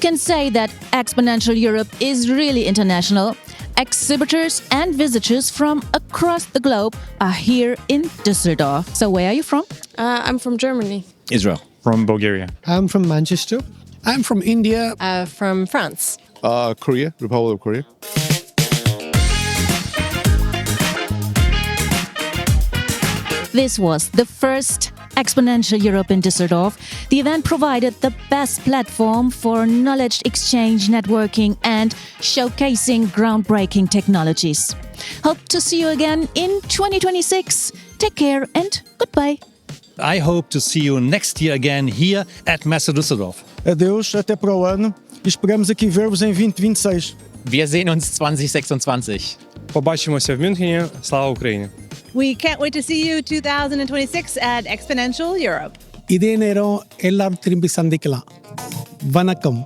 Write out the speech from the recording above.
can say that Exponential Europe is really international. Exhibitors and visitors from across the globe are here in Düsseldorf. So where are you from? I'm from Germany. Israel. From Bulgaria. I'm from Manchester. I'm from India. From France. Korea, Republic of Korea. This was the first Exponential Europe in Düsseldorf. The event provided the best platform for knowledge exchange, networking, and showcasing groundbreaking technologies. Hope to see you again in 2026. Take care and goodbye. I hope to see you next year again here at Messe Düsseldorf. Adeus, até para o ano e esperamos aqui ver-vos em 2026. Wir sehen uns 2026. Побачимося в Мюнхені. Слава Україні! We can't wait to see you 2026 at Exponential Europe. இதே நேரம் எல்லாரும் திரும்பி சந்திக்கலாம். வணக்கம்.